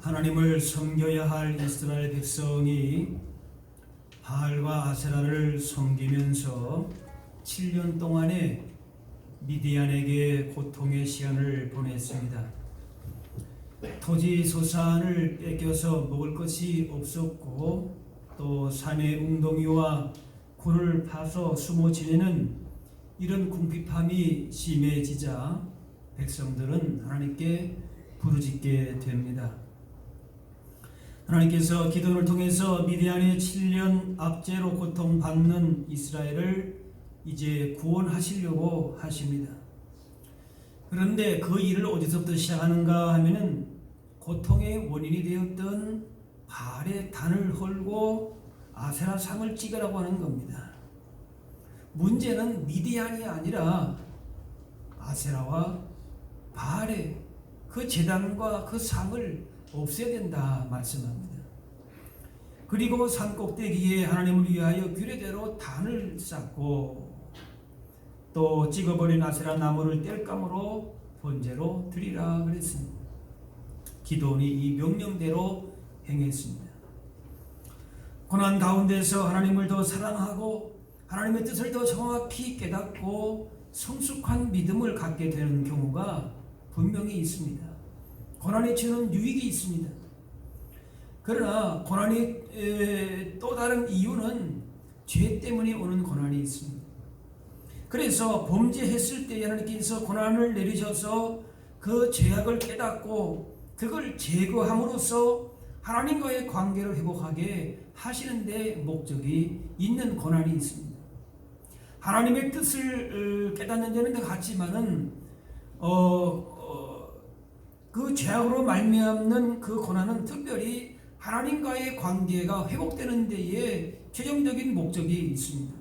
하나님을 섬겨야 할 이스라엘 백성이 바알과 아세라를 섬기면서 7년 동안에 미디안에게 고통의 시간을 보냈습니다. 토지 소산을 뺏겨서 먹을 것이 없었고 또 산의 웅덩이와 굴을 파서 숨어 지내는 이런 궁핍함이 심해지자 백성들은 하나님께 부르짖게 됩니다. 하나님께서 기도를 통해서 미디안의 7년 압제로 고통받는 이스라엘을 이제 구원하시려고 하십니다. 그런데 그 일을 어디서부터 시작하는가 하면은 고통의 원인이 되었던 바알의 단을 헐고 아세라 상을 찍으라고 하는 겁니다. 문제는 미디안이 아니라 아세라와 바알의 그 제단과 그 상을 없애야 된다 말씀합니다. 그리고 산 꼭대기에 하나님을 위하여 규례대로 단을 쌓고 또 찍어버린 아세라 나무를 땔감으로 번제로 드리라 그랬습니다. 기도원이 이 명령대로 행했습니다. 고난 가운데서 하나님을 더 사랑하고 하나님의 뜻을 더 정확히 깨닫고 성숙한 믿음을 갖게 되는 경우가 분명히 있습니다. 고난이 주는 유익이 있습니다. 그러나 고난이 또 다른 이유는 죄 때문에 오는 고난이 있습니다. 그래서 범죄했을 때 하나님께서 고난을 내리셔서 그 죄악을 깨닫고 그걸 제거함으로써 하나님과의 관계를 회복하게 하시는 데 목적이 있는 고난이 있습니다. 하나님의 뜻을 깨닫는 데는 같지만은 그 죄악으로 말미암는 그 고난은 특별히 하나님과의 관계가 회복되는 데에 최종적인 목적이 있습니다.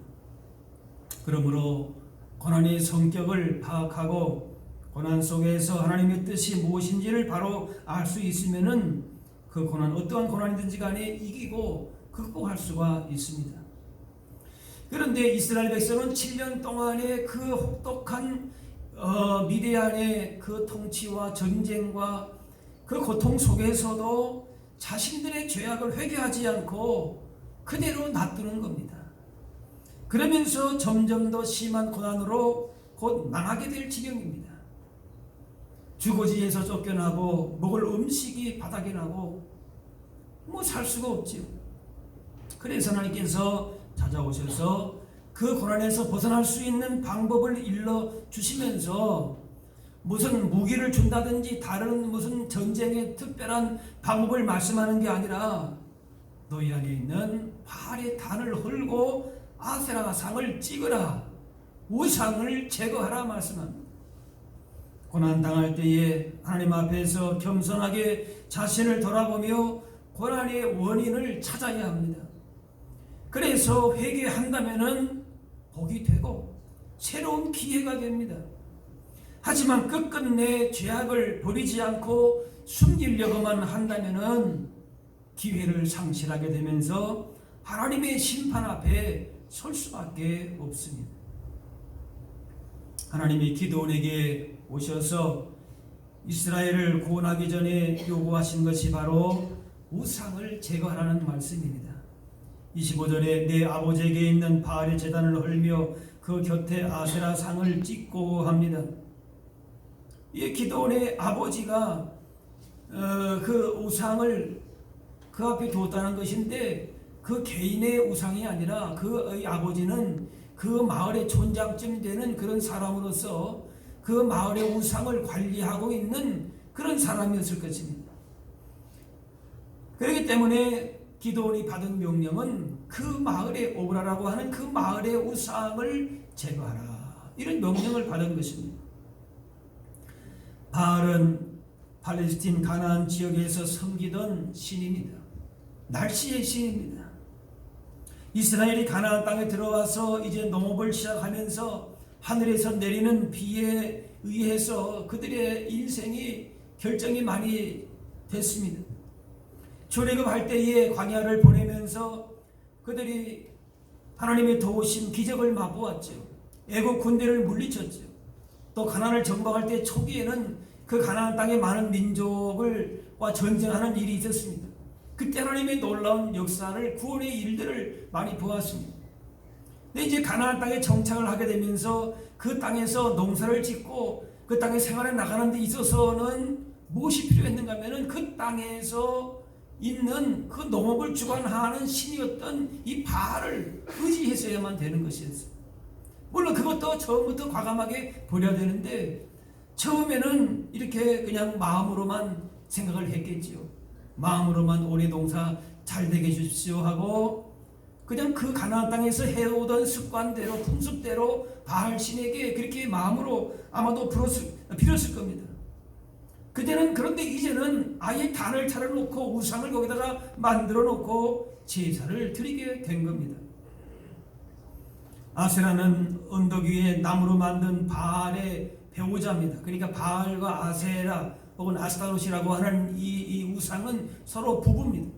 그러므로 고난의 성격을 파악하고 고난 속에서 하나님의 뜻이 무엇인지를 바로 알 수 있으면은 그 고난 어떠한 고난이든지 간에 이기고 극복할 수가 있습니다. 그런데 이스라엘 백성은 7년 동안의 그 혹독한 미디안의 그 통치와 전쟁과 그 고통 속에서도 자신들의 죄악을 회개하지 않고 그대로 놔두는 겁니다. 그러면서 점점 더 심한 고난으로 곧 망하게 될 지경입니다. 주거지에서 쫓겨나고 먹을 음식이 바닥에 나고 살 수가 없지요. 그래서 하나님께서 찾아오셔서 그 고난에서 벗어날 수 있는 방법을 일러 주시면서 무슨 무기를 준다든지 다른 무슨 전쟁의 특별한 방법을 말씀하는 게 아니라 너희 안에 있는 바알의 단을 헐고 아세라 상을 찍으라, 우상을 제거하라 말씀합니다. 고난 당할 때에 하나님 앞에서 겸손하게 자신을 돌아보며 고난의 원인을 찾아야 합니다. 그래서 회개한다면은 복이 되고 새로운 기회가 됩니다. 하지만 끝끝내 죄악을 버리지 않고 숨기려고만 한다면은 기회를 상실하게 되면서 하나님의 심판 앞에 설 수밖에 없습니다. 하나님이 기드온에게 오셔서 이스라엘을 구원하기 전에 요구하신 것이 바로 우상을 제거하라는 말씀입니다. 25절에 내 아버지에게 있는 바알의 제단을 헐며 그 곁에 아세라 상을 찍고 합니다. 이 기드온의 아버지가 그 우상을 그 앞에 두었다는 것인데 그 개인의 우상이 아니라 그 아버지는 그 마을의 촌장쯤 되는 그런 사람으로서 그 마을의 우상을 관리하고 있는 그런 사람이었을 것입니다. 그렇기 때문에 기드온이 받은 명령은 그 마을에 오브라라고 하는 그 마을의 우상을 제거하라, 이런 명령을 받은 것입니다. 바알은 팔레스틴 가나안 지역에서 섬기던 신입니다. 날씨의 신입니다. 이스라엘이 가나안 땅에 들어와서 이제 농업을 시작하면서 하늘에서 내리는 비에 의해서 그들의 인생이 결정이 많이 됐습니다. 출애굽할 때에 광야를 보내면서 그들이 하나님의 도우심 기적을 맛보았죠. 애국 군대를 물리쳤죠. 또 가나안을 정복할 때 초기에는 그 가나안 땅에 많은 민족을과 전쟁하는 일이 있었습니다. 그때 하나님의 놀라운 역사를, 구원의 일들을 많이 보았습니다. 근데 이제 가나안 땅에 정착을 하게 되면서 그 땅에서 농사를 짓고 그 땅에 생활해 나가는 데 있어서는 무엇이 필요했는가 하면은 그 땅에서 있는 그 농업을 주관하는 신이었던 이 바알을 의지했어야만 되는 것이었어요. 물론 그것도 처음부터 과감하게 버려야 되는데 처음에는 이렇게 그냥 마음으로만 생각을 했겠지요. 마음으로만 올해 농사 잘 되게 해주십시오 하고 그냥 그 가나안 땅에서 해오던 습관대로 풍습대로 바알 신에게 그렇게 마음으로 아마도 빌었을 겁니다. 그때는, 그런데 이제는 아예 단을 차려놓고 우상을 거기다가 만들어 놓고 제사를 드리게 된 겁니다. 아세라는 언덕 위에 나무로 만든 바알의 배우자입니다. 그러니까 바알과 아세라 혹은 아스타롯이라고 하는 이 우상은 서로 부부입니다.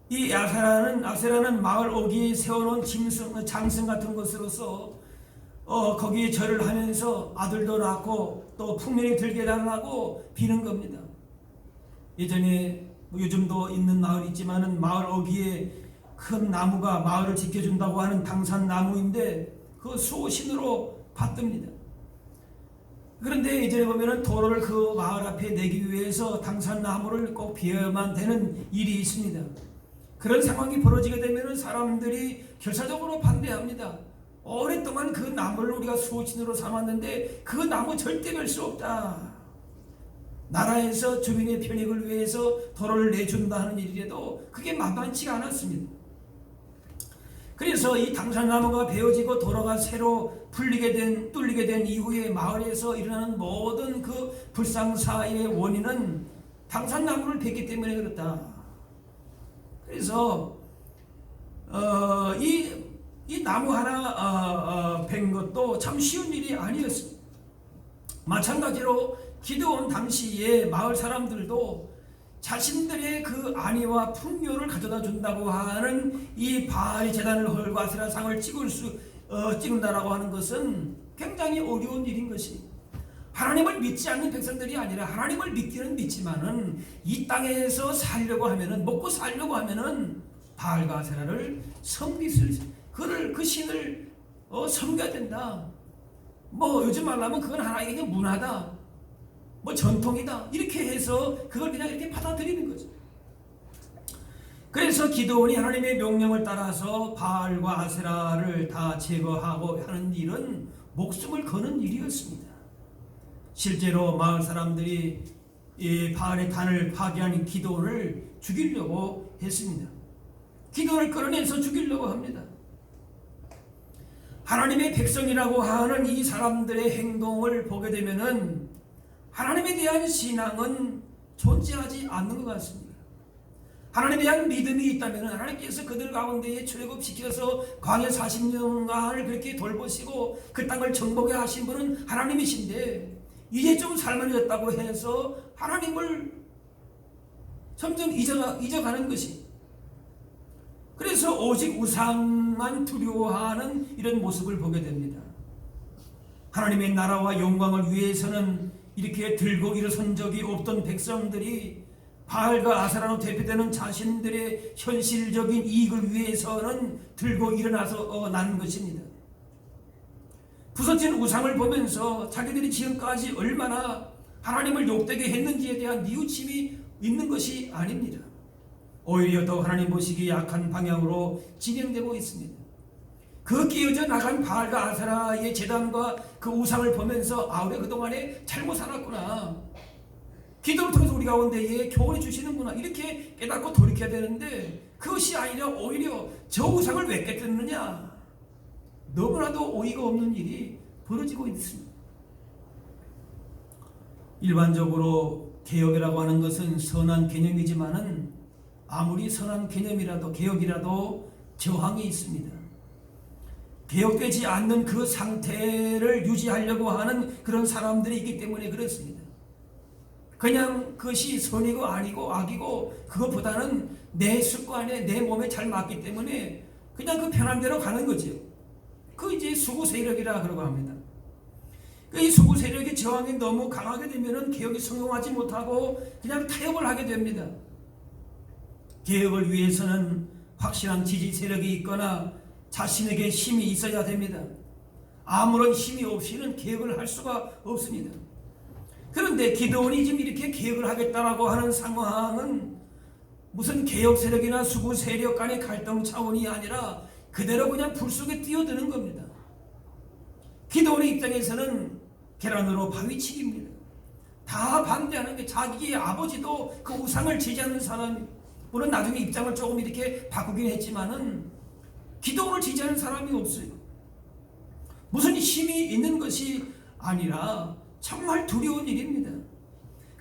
이 아세라는 마을 어귀에 세워놓은 장승 같은 것으로서 거기에 절을 하면서 아들도 낳고 또 풍년이 들게 달라고 비는 겁니다. 예전에 요즘도 있는 마을이 있지만은 마을 어귀에 큰 나무가 마을을 지켜준다고 하는 당산나무인데 그 수호신으로 받듭니다. 그런데 이전에 보면은 도로를 그 마을 앞에 내기 위해서 당산나무를 꼭 비워야만 되는 일이 있습니다. 그런 상황이 벌어지게 되면은 사람들이 결사적으로 반대합니다. 오랫동안 그 나무를 우리가 수호신으로 삼았는데 그 나무 절대 별 수 없다. 나라에서 주민의 편익을 위해서 도로를 내준다 하는 일이라도 그게 만만치가 않았습니다. 그래서 이 당산나무가 베어지고 도로가 새로 뚫리게 된 이후에 마을에서 일어나는 모든 그 불상사의 원인은 당산나무를 뱄기 때문에 그렇다. 그래서 이 나무 하나 벤 것도 참 쉬운 일이 아니었습니다. 마찬가지로 기드온 당시에 마을 사람들도 자신들의 그 안위와 풍요를 가져다 준다고 하는 이 바알 제단을 헐고 아세라 상을 찍는다라고 하는 것은 굉장히 어려운 일인 것이, 하나님을 믿지 않는 백성들이 아니라 하나님을 믿기는 믿지만은 이 땅에서 살려고 하면은, 먹고 살려고 하면은 바알과 아세라를 그 신을 섬겨야 된다. 뭐 요즘 말하면 그건 하나의 그냥 문화다, 뭐 전통이다, 이렇게 해서 그걸 그냥 이렇게 받아들이는 거죠. 그래서 기드온이 하나님의 명령을 따라서 바알과 아세라를 다 제거하고 하는 일은 목숨을 거는 일이었습니다. 실제로 마을 사람들이 이 바알의 단을 파괴한 기드온을 죽이려고 했습니다. 기드온을 끌어내서 죽이려고 합니다. 하나님의 백성이라고 하는 이 사람들의 행동을 보게 되면은 하나님에 대한 신앙은 존재하지 않는 것 같습니다. 하나님에 대한 믿음이 있다면 하나님께서 그들 가운데에 출애굽시켜서 광야 40년간을 그렇게 돌보시고 그 땅을 정복해 하신 분은 하나님이신데, 이제 좀 살만해졌다고 해서 하나님을 점점 잊어가는 것이, 그래서 오직 우상만 두려워하는 이런 모습을 보게 됩니다. 하나님의 나라와 영광을 위해서는 이렇게 들고 일어선 적이 없던 백성들이 바알과 아세라로 대표되는 자신들의 현실적인 이익을 위해서는 들고 일어나서 난 것입니다. 부서진 우상을 보면서 자기들이 지금까지 얼마나 하나님을 욕되게 했는지에 대한 뉘우침이 있는 것이 아닙니다. 오히려 더 하나님 보시기에 약한 방향으로 진행되고 있습니다. 그 끼어져 나간 바알과 아세라의 제단과 그 우상을 보면서 우리가 그동안에 잘못 살았구나, 기도를 통해서 우리 가운데에 교훈해 주시는구나, 이렇게 깨닫고 돌이켜야 되는데 그것이 아니라 오히려 저 우상을 왜 깨뜨리느냐, 너무나도 어이가 없는 일이 벌어지고 있습니다. 일반적으로 개혁이라고 하는 것은 선한 개념이지만은 아무리 선한 개념이라도 개혁이라도 저항이 있습니다. 개혁되지 않는 그 상태를 유지하려고 하는 그런 사람들이 있기 때문에 그렇습니다. 그냥 그것이 선이고 아니고 악이고 그것보다는 내 습관에 내 몸에 잘 맞기 때문에 그냥 그 편한 대로 가는 거죠. 그 이제 수구 세력이라 그러고 합니다. 이 수구 세력의 저항이 너무 강하게 되면은 개혁이 성공하지 못하고 그냥 타협을 하게 됩니다. 개혁을 위해서는 확실한 지지 세력이 있거나 자신에게 힘이 있어야 됩니다. 아무런 힘이 없이는 개혁을 할 수가 없습니다. 그런데 기드온이 지금 이렇게 개혁을 하겠다라고 하는 상황은 무슨 개혁 세력이나 수구 세력 간의 갈등 차원이 아니라 그대로 그냥 불 속에 뛰어드는 겁니다. 기드온의 입장에서는 계란으로 바위치기입니다. 다 반대하는 게 자기의 아버지도 그 우상을 지지하는 사람, 물론 나중에 입장을 조금 이렇게 바꾸긴 했지만은 기드온을 지지하는 사람이 없어요. 무슨 힘이 있는 것이 아니라 정말 두려운 일입니다.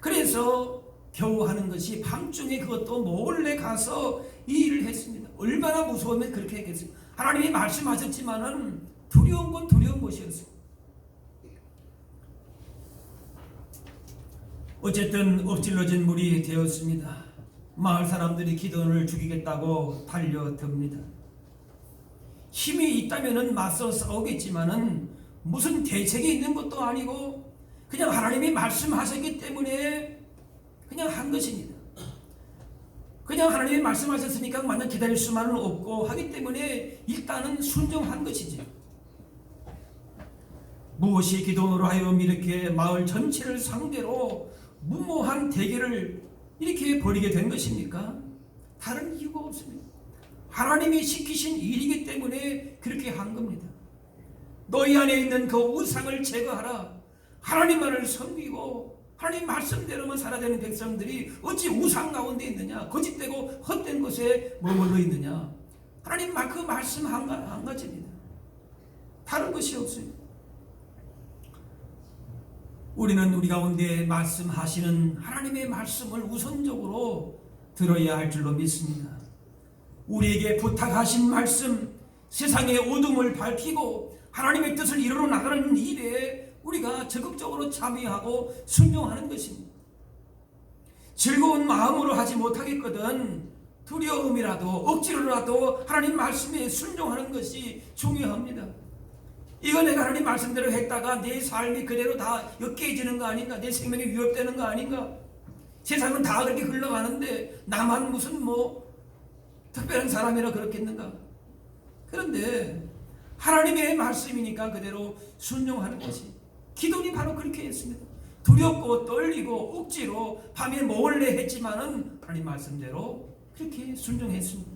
그래서 겨우 하는 것이 밤중에 그것도 몰래 가서 이 일을 했습니다. 얼마나 무서우면 그렇게 했겠어요. 하나님이 말씀하셨지만은 두려운 건 두려운 것이었어요. 어쨌든 엎질러진 물이 되었습니다. 마을 사람들이 기드온을 죽이겠다고 달려듭니다. 힘이 있다면은 맞서 싸우겠지만은 무슨 대책이 있는 것도 아니고 그냥 하나님이 말씀하셨기 때문에 그냥 한 것입니다. 그냥 하나님이 말씀하셨으니까 마냥 기다릴 수만은 없고 하기 때문에 일단은 순종한 것이죠. 무엇이 기드온으로 하여금 이렇게 마을 전체를 상대로 무모한 대결을 이렇게 벌이게 된 것입니까? 다른 이유가 없습니다. 하나님이 시키신 일이기 때문에 그렇게 한 겁니다. 너희 안에 있는 그 우상을 제거하라. 하나님만을 섬기고 하나님 말씀대로만 살아야 되는 백성들이 어찌 우상 가운데 있느냐, 거짓되고 헛된 곳에 머물러 있느냐. 하나님 그 말씀 한 가지입니다. 다른 것이 없어요. 우리는 우리 가운데 말씀하시는 하나님의 말씀을 우선적으로 들어야 할 줄로 믿습니다. 우리에게 부탁하신 말씀, 세상의 어둠을 밝히고 하나님의 뜻을 이루어 나가는 일에 우리가 적극적으로 참여하고 순종하는 것입니다. 즐거운 마음으로 하지 못하겠거든 두려움이라도 억지로라도 하나님 말씀에 순종하는 것이 중요합니다. 이거 내가 하나님 말씀대로 했다가 내 삶이 그대로 다 엮여지는 거 아닌가? 내 생명이 위협되는 거 아닌가? 세상은 다 그렇게 흘러가는데 나만 무슨 특별한 사람이라 그렇겠는가? 그런데 하나님의 말씀이니까 그대로 순종하는 것이, 기도니 바로 그렇게 했습니다. 두렵고 떨리고 억지로 밤에 몰래 했지만은 하나님 말씀대로 그렇게 순종했습니다.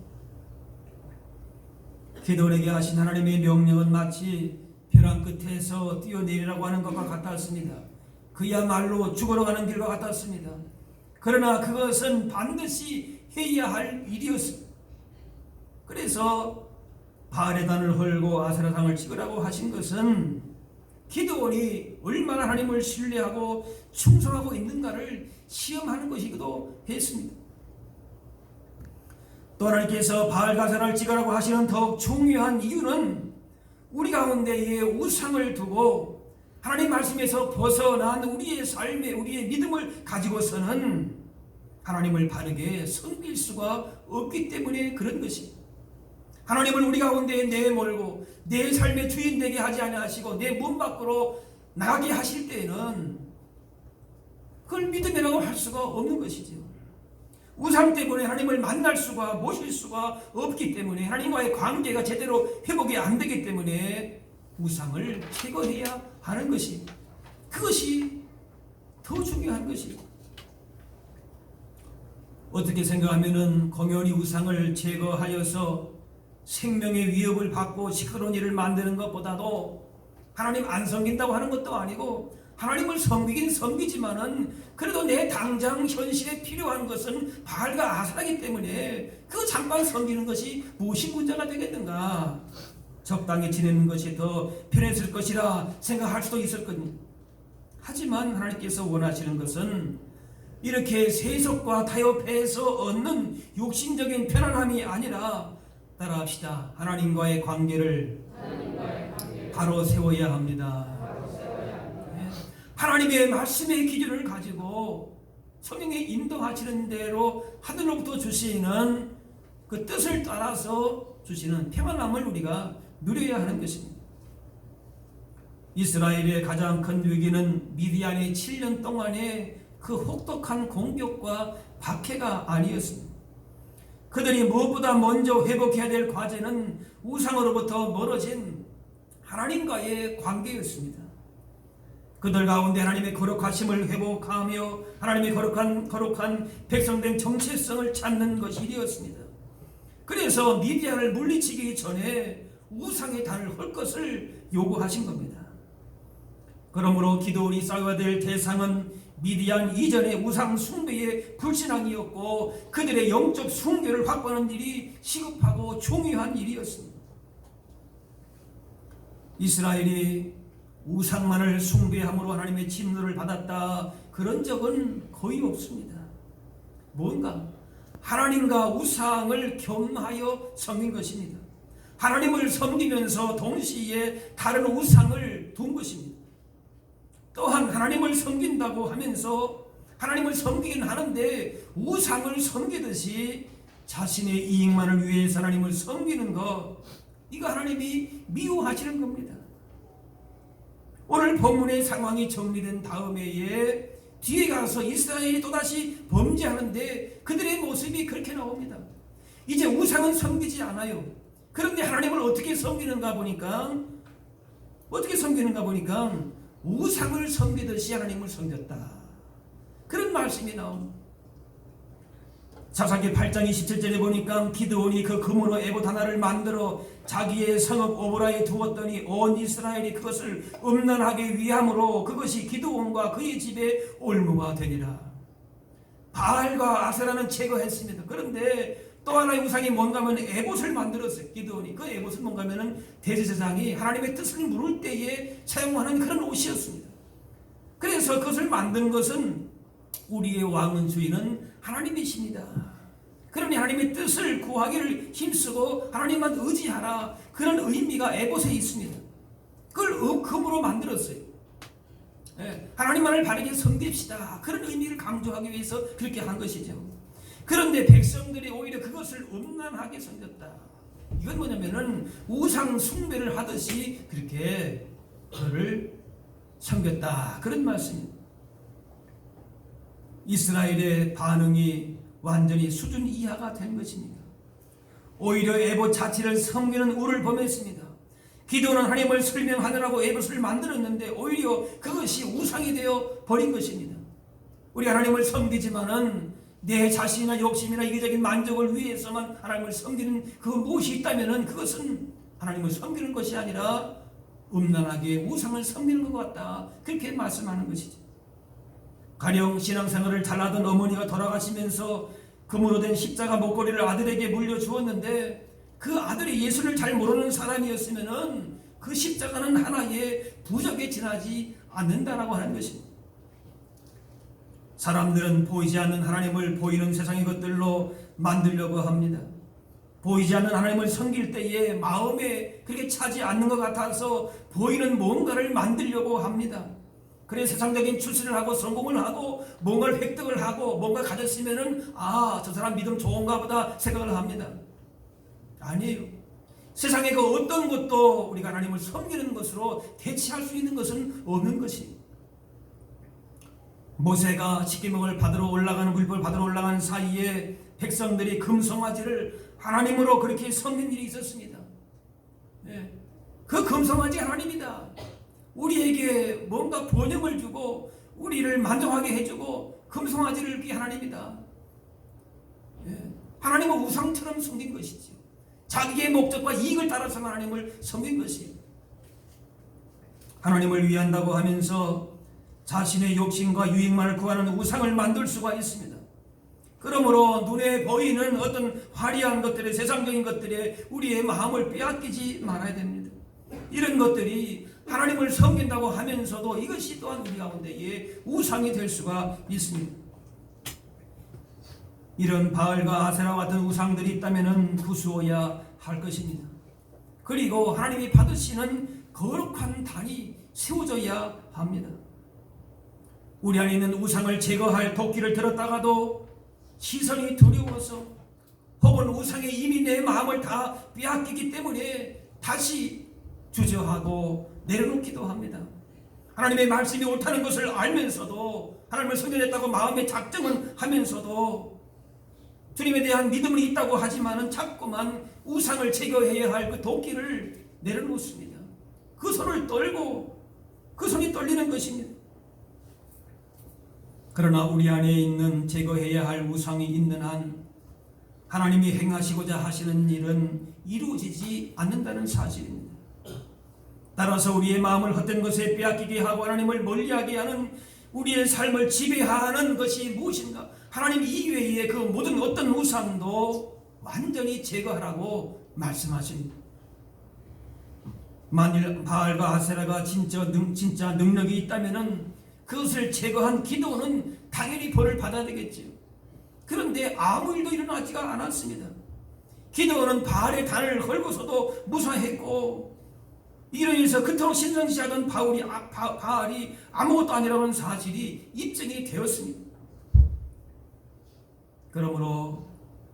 기도에게 하신 하나님의 명령은 마치 벼랑 끝에서 뛰어내리라고 하는 것과 같았습니다. 그야말로 죽으러 가는 길과 같았습니다. 그러나 그것은 반드시 해야 할 일이었습니다. 그래서 바알의 단을 헐고 아세라상을 찍으라고 하신 것은 기드온이 얼마나 하나님을 신뢰하고 충성하고 있는가를 시험하는 것이기도 했습니다. 또 하나님께서 바알 가세라를 찍으라고 하시는 더욱 중요한 이유는 우리 가운데에 우상을 두고 하나님 말씀에서 벗어난 우리의 삶에 우리의 믿음을 가지고서는 하나님을 바르게 섬길 수가 없기 때문에 그런 것입니다. 하나님을 우리 가운데에 내몰고 내 삶의 주인 되게 하지 아니하시고 내 문 밖으로 나가게 하실 때에는 그걸 믿음이라고 할 수가 없는 것이죠. 우상 때문에 하나님을 만날 수가 모실 수가 없기 때문에 하나님과의 관계가 제대로 회복이 안 되기 때문에 우상을 제거해야 하는 것이, 그것이 더 중요한 것이고, 어떻게 생각하면은 공연히 우상을 제거하여서 생명의 위협을 받고 시끄러운 일을 만드는 것보다도 하나님 안 섬긴다고 하는 것도 아니고 하나님을 섬기긴 섬기지만은 그래도 내 당장 현실에 필요한 것은 바알과 아세라이기 때문에 그 잠깐 섬기는 것이 무엇이 문제가 되겠는가? 적당히 지내는 것이 더 편했을 것이라 생각할 수도 있을 겁니다. 하지만 하나님께서 원하시는 것은 이렇게 세속과 타협해서 얻는 육신적인 편안함이 아니라, 따라합시다, 하나님과의 관계를 바로 세워야 합니다. 하나님의 말씀의 기준을 가지고 성령의 인도하시는 대로 하늘로부터 주시는 그 뜻을 따라서 주시는 평안함을 우리가 누려야 하는 것입니다. 이스라엘의 가장 큰 위기는 미디안의 7년 동안의 그 혹독한 공격과 박해가 아니었습니다. 그들이 무엇보다 먼저 회복해야 될 과제는 우상으로부터 멀어진 하나님과의 관계였습니다. 그들 가운데 하나님의 거룩하심을 회복하며 하나님의 거룩한 백성된 정체성을 찾는 것이 되었습니다. 그래서 미디안을 물리치기 전에 우상의 단을 헐 것을 요구하신 겁니다. 그러므로 기드온이 싸워야 될 대상은 미디안 이전의 우상 숭배의 불신앙이었고 그들의 영적 숭배를 확보하는 일이 시급하고 중요한 일이었습니다. 이스라엘이 우상만을 숭배함으로 하나님의 진노를 받았다 그런 적은 거의 없습니다. 뭔가 하나님과 우상을 겸하여 섬긴 것입니다. 하나님을 섬기면서 동시에 다른 우상을 둔 것입니다. 또한 하나님을 섬긴다고 하면서 하나님을 섬기긴 하는데 우상을 섬기듯이 자신의 이익만을 위해서 하나님을 섬기는 것, 이거 하나님이 미워하시는 겁니다. 오늘 본문의 상황이 정리된 다음에 뒤에 가서 이스라엘이 또다시 범죄하는데 그들의 모습이 그렇게 나옵니다. 이제 우상은 섬기지 않아요. 그런데 하나님을 어떻게 섬기는가 보니까 우상을 섬기듯이 하나님을 섬겼다. 그런 말씀이 나옵니다. 사사기 8장 27절에 보니까 기드온이 그 금으로 에봇 하나를 만들어 자기의 성읍 오보라에 두었더니 온 이스라엘이 그것을 음란하게 위함으로 그것이 기드온과 그의 집에 올무가 되니라. 바알과 아세라는 제거했습니다. 그런데 또 하나의 우상이 뭔가 하면 에봇을 만들었어요. 기드온이. 그 에봇은 뭔가 하면 대제사장이 하나님의 뜻을 물을 때에 사용하는 그런 옷이었습니다. 그래서 그것을 만든 것은 우리의 왕은 주인은 하나님이십니다. 그러니 하나님의 뜻을 구하기를 힘쓰고 하나님만 의지하라. 그런 의미가 에봇에 있습니다. 그걸 금으로 만들었어요. 하나님만을 바르게 섬깁시다. 그런 의미를 강조하기 위해서 그렇게 한 것이죠. 그런데 백성들이 오히려 그것을 음란하게 섬겼다. 이건 뭐냐면은 우상 숭배를 하듯이 그렇게 그를 섬겼다. 그런 말씀입니다. 이스라엘의 반응이 완전히 수준 이하가 된 것입니다. 오히려 에봇 자체를 섬기는 우를 범했습니다. 기도는 하나님을 설명하느라고 에봇을 만들었는데 오히려 그것이 우상이 되어 버린 것입니다. 우리 하나님을 섬기지만은 내 자신이나 욕심이나 이기적인 만족을 위해서만 하나님을 섬기는 그 무엇이 있다면은 그것은 하나님을 섬기는 것이 아니라 음란하게 우상을 섬기는 것 같다. 그렇게 말씀하는 것이죠. 가령 신앙생활을 잘하던 어머니가 돌아가시면서 금으로 된 십자가 목걸이를 아들에게 물려주었는데 그 아들이 예수를 잘 모르는 사람이었으면은 그 십자가는 하나의 부적에 지나지 않는다라고 하는 것입니다. 사람들은 보이지 않는 하나님을 보이는 세상의 것들로 만들려고 합니다. 보이지 않는 하나님을 섬길 때에 마음에 그렇게 차지 않는 것 같아서 보이는 뭔가를 만들려고 합니다. 그래 세상적인 출세를 하고 성공을 하고 뭔가를 획득을 하고 뭔가 가졌으면은 저 사람 믿음 좋은가 보다 생각을 합니다. 아니에요. 세상의 그 어떤 것도 우리가 하나님을 섬기는 것으로 대체할 수 있는 것은 없는 것입니다. 모세가 십계명을 받으러 올라가는 율법을 받으러 올라가는 사이에 백성들이 금송아지를 하나님으로 그렇게 섬긴 일이 있었습니다. 그 금송아지 하나님이다. 우리에게 뭔가 번영을 주고 우리를 만족하게 해주고 금송아지를 그게 하나님이다. 하나님은 우상처럼 섬긴 것이죠. 자기의 목적과 이익을 따라서 하나님을 섬긴 것이에요. 하나님을 위한다고 하면서 자신의 욕심과 유익만을 구하는 우상을 만들 수가 있습니다. 그러므로 눈에 보이는 어떤 화려한 것들에 세상적인 것들에 우리의 마음을 빼앗기지 말아야 됩니다. 이런 것들이 하나님을 섬긴다고 하면서도 이것이 또한 우리 가운데에 우상이 될 수가 있습니다. 이런 바알과 아세라와 같은 우상들이 있다면 부수어야 할 것입니다. 그리고 하나님이 받으시는 거룩한 단이 세워져야 합니다. 우리 안에 있는 우상을 제거할 도끼를 들었다가도 시선이 두려워서 혹은 우상에 이미 내 마음을 다 빼앗기기 때문에 다시 주저하고 내려놓기도 합니다. 하나님의 말씀이 옳다는 것을 알면서도, 하나님을 섬겨냈다고 마음에 작정은 하면서도, 주님에 대한 믿음은 있다고 하지만은 자꾸만 우상을 제거해야 할 그 도끼를 내려놓습니다. 그 손을 떨고 그 손이 떨리는 것입니다. 그러나 우리 안에 있는 제거해야 할 우상이 있는 한 하나님이 행하시고자 하시는 일은 이루어지지 않는다는 사실입니다. 따라서 우리의 마음을 헛된 것에 빼앗기게 하고 하나님을 멀리하게 하는 우리의 삶을 지배하는 것이 무엇인가? 하나님 이외의 그 모든 어떤 우상도 완전히 제거하라고 말씀하십니다. 만일 바알과 아세라가 진짜 능력이 있다면 그것을 제거한 기도는 당연히 벌을 받아야 되겠죠. 그런데 아무 일도 일어나지가 않았습니다. 기도는 바알의 단을 걸고서도 무사했고, 이로 인해서 그토록 신성시하던 바알이 아무것도 아니라는 사실이 입증이 되었습니다. 그러므로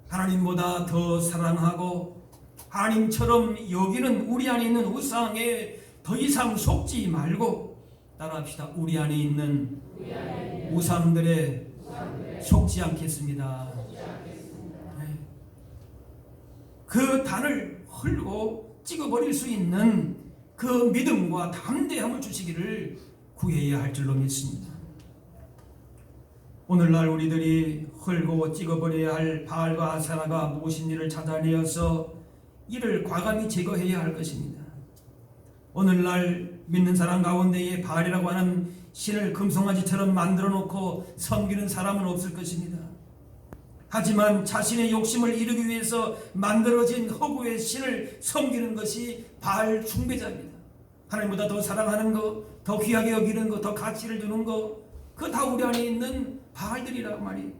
하나님보다 더 사랑하고 하나님처럼 여기는 우리 안에 있는 우상에 더 이상 속지 말고 따라합시다. 우리 안에 있는 우상들에 속지 않겠습니다. 네. 그 단을 헐고 찍어버릴 수 있는 그 믿음과 담대함을 주시기를 구해야 할 줄로 믿습니다. 오늘날 우리들이 헐고 찍어버려야 할 바알과 아세라가 무엇인지를 찾아내어서 이를 과감히 제거해야 할 것입니다. 오늘날 믿는 사람 가운데에 바알이라고 하는 신을 금송아지처럼 만들어 놓고 섬기는 사람은 없을 것입니다. 하지만 자신의 욕심을 이루기 위해서 만들어진 허구의 신을 섬기는 것이 바알 숭배자입니다. 하나님보다 더 사랑하는 것, 더 귀하게 여기는 것, 더 가치를 두는 것, 그거 다 우리 안에 있는 바알들이라고 말이에요.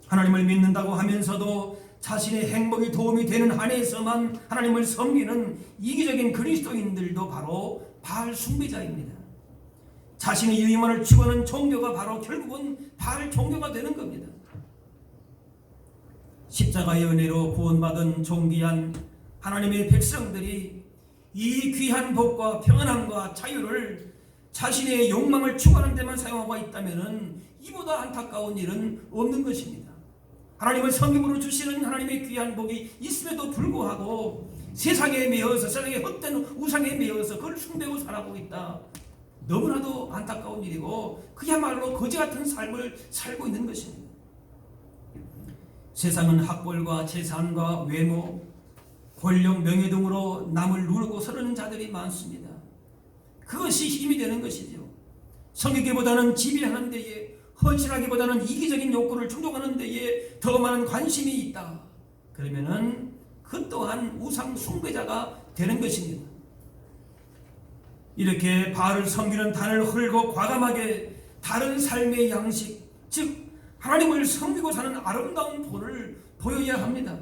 하나님을 믿는다고 하면서도 자신의 행복이 도움이 되는 한에서만 하나님을 섬기는 이기적인 그리스도인들도 바로 바알 숭배자입니다. 자신의 유익만을 추구하는 종교가 바로 결국은 바알 종교가 되는 겁니다. 십자가의 은혜로 구원받은 존귀한 하나님의 백성들이 이 귀한 복과 평안함과 자유를 자신의 욕망을 추구하는 데만 사용하고 있다면 이보다 안타까운 일은 없는 것입니다. 하나님을 섬김으로 주시는 하나님의 귀한 복이 있음에도 불구하고 세상에 매여서, 세상에 헛된 우상에 매여서 그걸 숭배하고 살아가고 있다. 너무나도 안타까운 일이고 그야말로 거지 같은 삶을 살고 있는 것입니다. 세상은 학벌과 재산과 외모, 권력, 명예 등으로 남을 누르고 서르는 자들이 많습니다. 그것이 힘이 되는 것이죠. 섬기기보다는 지배하는 데에, 헌신하기보다는 이기적인 욕구를 충족하는 데에 더 많은 관심이 있다. 그러면은 그 또한 우상 숭배자가 되는 것입니다. 이렇게 바알을 섬기는 단을 헐고 과감하게 다른 삶의 양식, 즉 하나님을 섬기고 사는 아름다운 본을 보여야 합니다.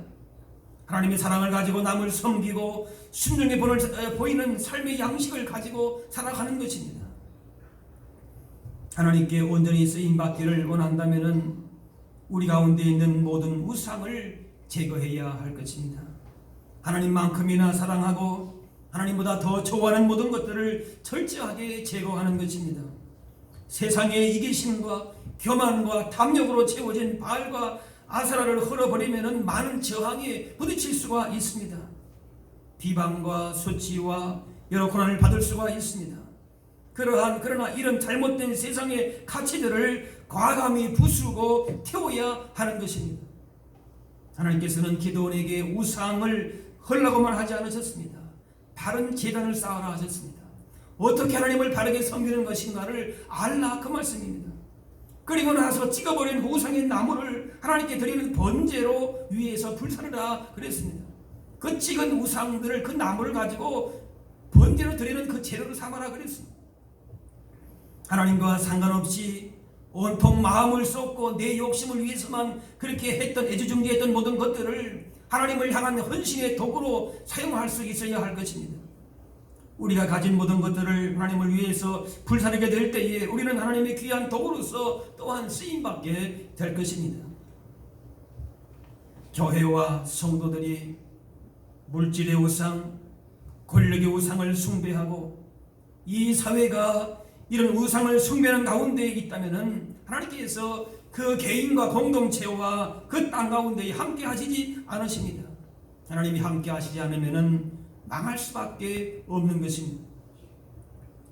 하나님의 사랑을 가지고 남을 섬기고 순종의 본을 보이는 삶의 양식을 가지고 살아가는 것입니다. 하나님께 온전히 쓰임받기를 원한다면 우리 가운데 있는 모든 우상을 제거해야 할 것입니다. 하나님만큼이나 사랑하고 하나님보다 더 좋아하는 모든 것들을 철저하게 제거하는 것입니다. 세상의 이기심과 교만과 탐욕으로 채워진 바알과 아세라를 헐어버리면 많은 저항에 부딪힐 수가 있습니다. 비방과 수치와 여러 고난을 받을 수가 있습니다. 그러나 이런 잘못된 세상의 가치들을 과감히 부수고 태워야 하는 것입니다. 하나님께서는 기드온에게 우상을 헐라고만 하지 않으셨습니다. 바른 제단을 쌓아라 하셨습니다. 어떻게 하나님을 바르게 섬기는 것인가를 알라 그 말씀입니다. 그리고 나서 찍어버린 우상의 나무를 하나님께 드리는 번제로 위에서 불사르라 그랬습니다. 그 찍은 우상들을, 그 나무를 가지고 번제로 드리는 그 재료를 삼아라 그랬습니다. 하나님과 상관없이 온통 마음을 쏟고 내 욕심을 위해서만 그렇게 했던, 애지중지했던 모든 것들을 하나님을 향한 헌신의 도구로 사용할 수 있어야 할 것입니다. 우리가 가진 모든 것들을 하나님을 위해서 불사르게 될 때에 우리는 하나님의 귀한 도구로서 또한 쓰임받게 될 것입니다. 교회와 성도들이 물질의 우상, 권력의 우상을 숭배하고 이 사회가 이런 우상을 숭배하는 가운데 있다면은 하나님께서 그 개인과 공동체와 그 땅 가운데 함께 하시지 않으십니다. 하나님이 함께 하시지 않으면은 망할 수밖에 없는 것입니다.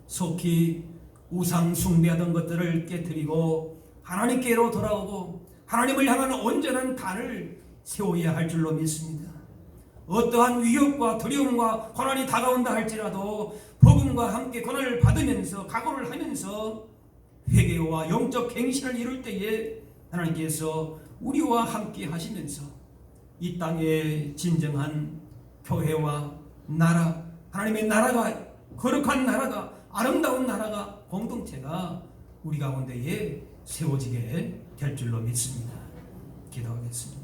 속히 우상 숭배하던 것들을 깨뜨리고 하나님께로 돌아오고 하나님을 향하는 온전한 단을 세워야 할 줄로 믿습니다. 어떠한 위협과 두려움과 고난이 다가온다 할지라도 복음과 함께 고난을 받으면서 각오를 하면서 회개와 영적 갱신을 이룰 때에 하나님께서 우리와 함께 하시면서 이 땅에 진정한 교회와 나라, 하나님의 나라가, 거룩한 나라가, 아름다운 나라가, 공동체가 우리 가운데에 세워지게 될 줄로 믿습니다. 기도하겠습니다.